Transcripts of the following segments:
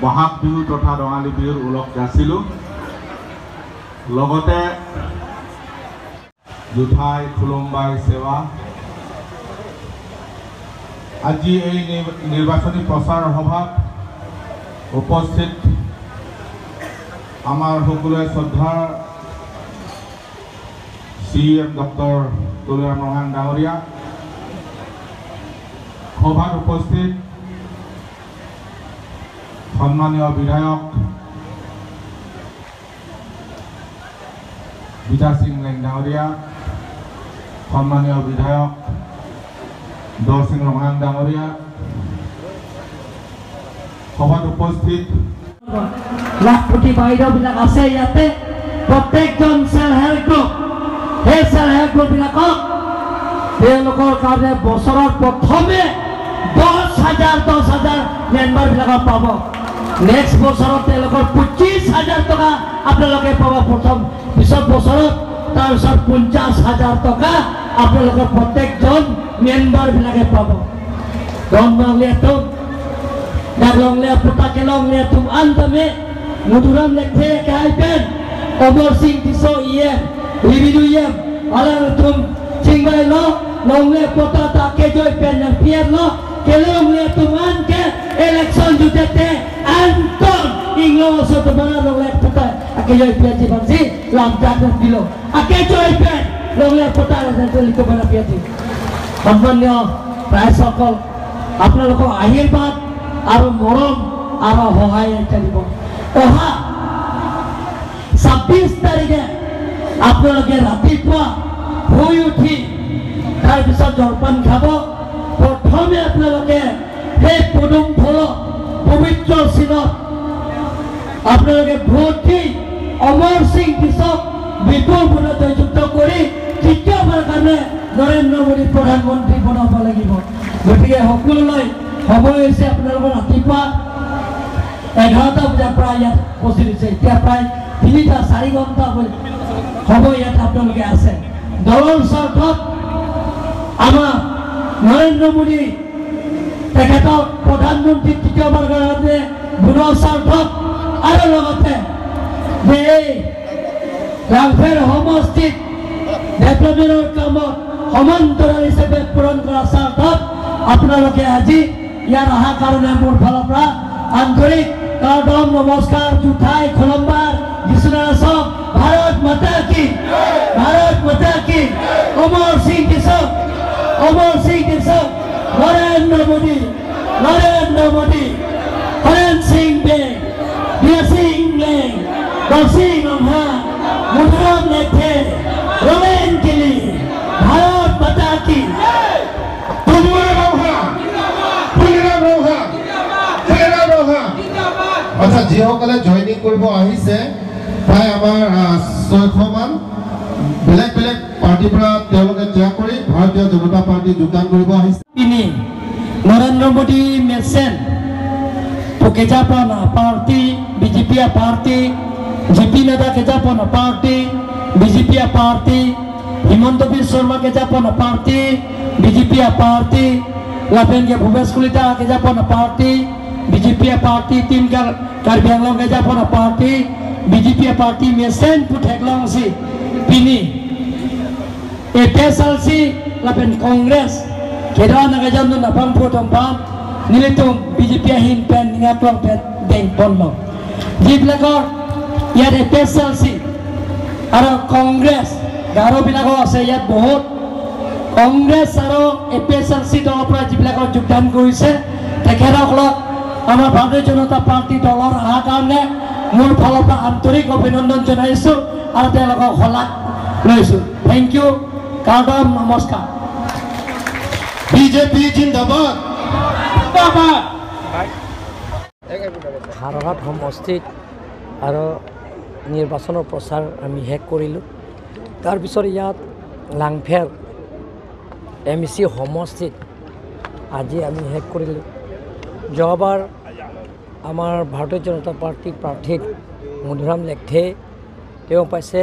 বহাগ বিহু তথা ৰঙালী বিহুৰ ওলগ যাচিলোঁ। লগতে জুঠাই খুলুম্বাই সেৱা। আজি এই নিৰ্বাচনী প্ৰচাৰ সভাত উপস্থিত আমাৰ সকলোৱে শ্ৰদ্ধাৰ CM ডক্টৰ তুলিৰাম ৰহাং ডাঙৰীয়া, সভাত উপস্থিত সন্মানীয় বিধায়ক বিদা সিং লেং ডাঙৰীয়া, সন্মানীয় বিধায়ক দৰ সিং ৰহাং ডাঙৰীয়া, সভাত উপস্থিত লাখপতি বাইদেউবিলাক আছে ইয়াতে। প্ৰত্যেকজন চেল্ফ হেল্প গ্ৰুপ, সেই চেল্ফ হেল্প গ্ৰুপবিলাকক তেওঁলোকৰ কাৰণে বছৰত প্ৰথমে 10,000 মেম্বাৰবিলাকক পাব। নেক্সট বছৰত তেওঁলোকৰ 25,000 টকা আপোনালোকে পাব প্ৰথম, পিছত বছৰত তাৰপিছত 50,000 টকা আপোনালোকৰ প্ৰত্যেকজন মেম্বাৰবিলাকে পাব। Daglong lihat putak kelong lihat tum antame muduram lekhe kaipen Omor Singh Tiso iye libidu iye alang tum cingbai lo long lihat putak tak kejoy pen yang pier lo kelong lihat tum anke election jutete Anton inglo soto bana long lihat putak kejoy pen si bangsi lam jatuh dilo kejoy pen long lihat putak dan teliko bana pier si Bangmanyo Rai Sokol apna loko akhir bat আৰু মৰম আৰু সহায় কৰিব। অহা 26 তাৰিখে আপোনালোকে ৰাতিপুৱা শুই উঠি তাৰপিছত জলপান খাব। প্ৰথমে আপোনালোকে সেই পদুম ফুল পবিত্ৰ চিনত আপোনালোকে ভোট দি অমৰ সিং টিছক বিপুল ভোটত জয়যুক্ত কৰি তৃতীয়বাৰ কাৰণে নৰেন্দ্ৰ মোদী প্ৰধানমন্ত্ৰী বনাব লাগিব। গতিকে সকলোলৈ সময় হৈছে আপোনালোকৰ ৰাতিপুৱা 11টা বজাৰ পৰা ইয়াত উপস্থিত হৈছে। এতিয়া প্ৰায় 3-4 ঘণ্টা সময় ইয়াত আপোনালোকে আছে। দলৰ স্বাৰ্থত আমাৰ নৰেন্দ্ৰ মোদী তেখেতক প্ৰধানমন্ত্ৰী তৃতীয়বাৰ কাৰণে গুণৰ স্বাৰ্থত আৰু লগতে যে এই ৰাংফেৰ সমষ্টিত ডেভেলপমেণ্টৰ কামত সমান্তৰাল হিচাপে পূৰণ কৰাৰ স্বাৰ্থত আপোনালোকে আজি ইয়াৰ অহা কাৰণে মোৰ ফালৰ পৰা আন্তৰিক কাৰ্ডম নমস্কাৰ জুঠাই খুলম্বাৰ যিশুনাৰাসক ভাৰত মাতা কি অমৰ সিং টিছক নৰেন্দ্ৰ মোদী হৰেন সিং বেগ বিয়া সিং লেং দৰ্শিং ৰমহা মুধুৰাম লেখে ৰমেন কিলি ভাৰত মাতা কি আচ্ছা, যিসকলে জইনিং কৰিব আহিছে প্ৰায় আমাৰ 600 মান বেলেগ বেলেগ পাৰ্টিৰ পৰা তেওঁলোকে ত্যাগ কৰি ভাৰতীয় জনতা পাৰ্টি যোগদান কৰিব আহিছে। নৰেন্দ্ৰ মোদী মেছেন কেজাপনা পাৰ্টি বিজেপি পাৰ্টি জিপি নেতা কেজাপনা party BJP party Himanta Biswa Sarma কেজাপনা পাৰ্টি বিজেপি পাৰ্টি লাভেনকে ভূপেশ কলিতা কেজাপনা party BJP party tim Karbi Anglong ke Japon party BJP party mesen putheklong si pini EPSLC lapen Kongres kedawan nagajam na pang potong pam nilitung BJP hin pen ngatlong pen deng ponlo jiblakor ya EPSLC aro Kongres garo bilako ase yat bahut Kongres aro EPSLC dol pra jiblakor jogdan korise tekherok আমাৰ ভাৰতীয় জনতা party দলৰ অহা কাৰণে মোৰ ফালৰ পৰা আন্তৰিক অভিনন্দন জনাইছোঁ আৰু তেওঁলোকক শলাগ লৈছোঁ। থেংক ইউ কাৰ্ডম নমস্কাৰ। বিজেপি জিন্দাবাদ। হাৰহাট সমষ্টিত আৰু নিৰ্বাচনৰ প্ৰচাৰ আমি শেষ কৰিলোঁ। তাৰপিছত ইয়াত লাংফেৰ MEC সমষ্টিত আজি আমি শেষ কৰিলোঁ। যোৱাবাৰ আমাৰ ভাৰতীয় জনতা পাৰ্টিৰ প্ৰাৰ্থী মুধুৰাম লেখে তেওঁ পাইছে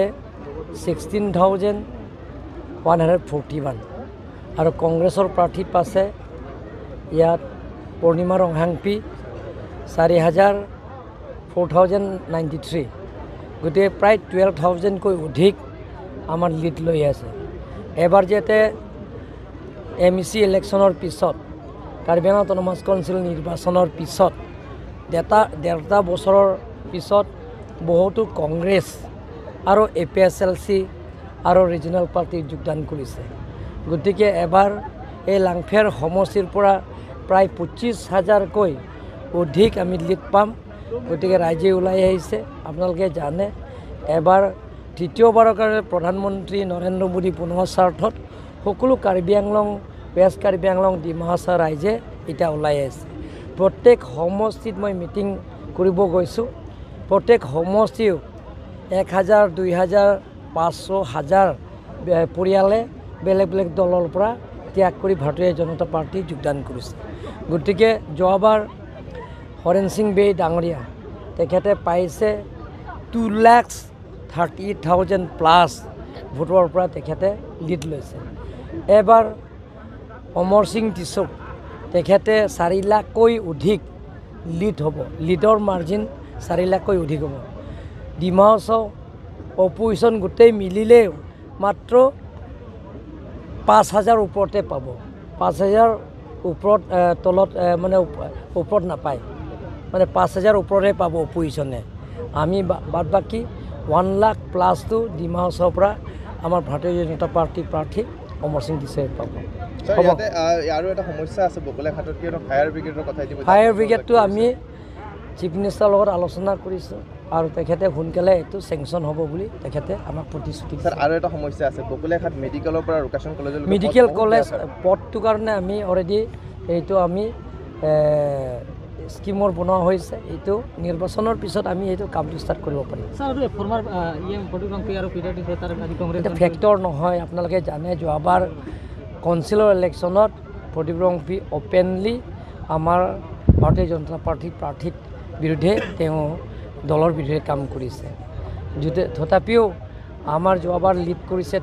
16,141 আৰু কংগ্ৰেছৰ প্ৰাৰ্থী পাইছে ইয়াত পূৰ্ণিমা ৰংহাংপি 4,000 4093 গতিকে প্ৰায় 12,000কৈ অধিক আমাৰ লিড লৈ আছে। এবাৰ যাতে MEC ইলেকশ্যনৰ পিছত কাৰ্বি আংলং অট'নমাছ কাউন্সিল নিৰ্বাচনৰ পিছত ডেৰটা বছৰৰ পিছত বহুতো কংগ্ৰেছ আৰু APSLC আৰু ৰিজনেল পাৰ্টিত যোগদান কৰিছে। গতিকে এবাৰ এই লাংফেৰ সমষ্টিৰ পৰা প্ৰায় 25,000কৈ অধিক আমি লিড পাম। গতিকে ৰাইজে ওলাই আহিছে। আপোনালোকে জানে এবাৰ তৃতীয়বাৰৰ কাৰণে প্ৰধানমন্ত্ৰী নৰেন্দ্ৰ মোদী বনোৱাৰ স্বাৰ্থত সকলো কাৰ্বি আংলং, ৱেষ্ট কাৰ্বি আংলং, ডিমা হাছাও ৰাইজে এতিয়া ওলাই আহিছে। প্ৰত্যেক সমষ্টিত মই মিটিং কৰিব গৈছোঁ। প্ৰত্যেক সমষ্টিও 1,000, 2,000, 500, 1000 পৰিয়ালে বেলেগ বেলেগ দলৰ পৰা ত্যাগ কৰি ভাৰতীয় জনতা পাৰ্টি যোগদান কৰিছে। গতিকে যোৱাবাৰ হৰেণ সিং বে ডাঙৰীয়া তেখেতে পাইছে 2,30,000 প্লাছ ভোটৰ পৰা তেখেতে লিড লৈছে। এবাৰ অমৰ সিং টিছক তেখেতে 4 লাখকৈ অধিক লিড হ'ব। লিডৰ মাৰ্জিন 4 লাখকৈ অধিক হ'ব। ডিমা হাছাও অপজিশ্যন গোটেই মিলিলেও মাত্ৰ 5,000 ওপৰতে পাব। 5,000 ওপৰত তলত মানে ওপৰত নাপায়, মানে 5,000 ওপৰতে পাব অপজিশ্যনে। আমি বাদ বাকী 1 লাখ প্লাছটো ডিমা হাছাওৰ পৰা আমাৰ ভাৰতীয় জনতা পাৰ্টীৰ প্ৰাৰ্থী অমৰ সিং টিছই পাব। আৰু এটা সমস্যা আছে বকলাঘাটত, কিয়নো ফায়াৰ ব্ৰিগেডৰ কথা ফায়াৰ ব্ৰিগেডটো আমি চিফ মিনিষ্টাৰৰ লগত আলোচনা কৰিছোঁ আৰু তেখেতে সোনকালে এইটো চেংচন হ'ব বুলি তেখেতে আমাক প্ৰতিশ্ৰুতি দিছে। আৰু এটা সমস্যা আছে বকলাঘাট মেডিকেলৰ পৰা ৰুকাচন কলেজলৈ মেডিকেল কলেজ পথটোৰ কাৰণে আমি অলৰেডি এইটো আমি স্কিমৰ বনোৱা হৈছে। এইটো নিৰ্বাচনৰ পিছত আমি এইটো কামটো ষ্টাৰ্ট কৰিব পাৰিম। এটা ফেক্টৰ নহয়। আপোনালোকে জানে যোৱাবাৰ কাউন্সিলৰ ইলেকশ্যনত প্ৰদীপ ৰংপি অপেনলি আমাৰ ভাৰতীয় জনতা পাৰ্টীৰ প্ৰাৰ্থীৰ বিৰুদ্ধে তেওঁ দলৰ বিৰুদ্ধে কাম কৰিছে। তথাপিও আমাৰ যোৱাবাৰ লিড কৰিছে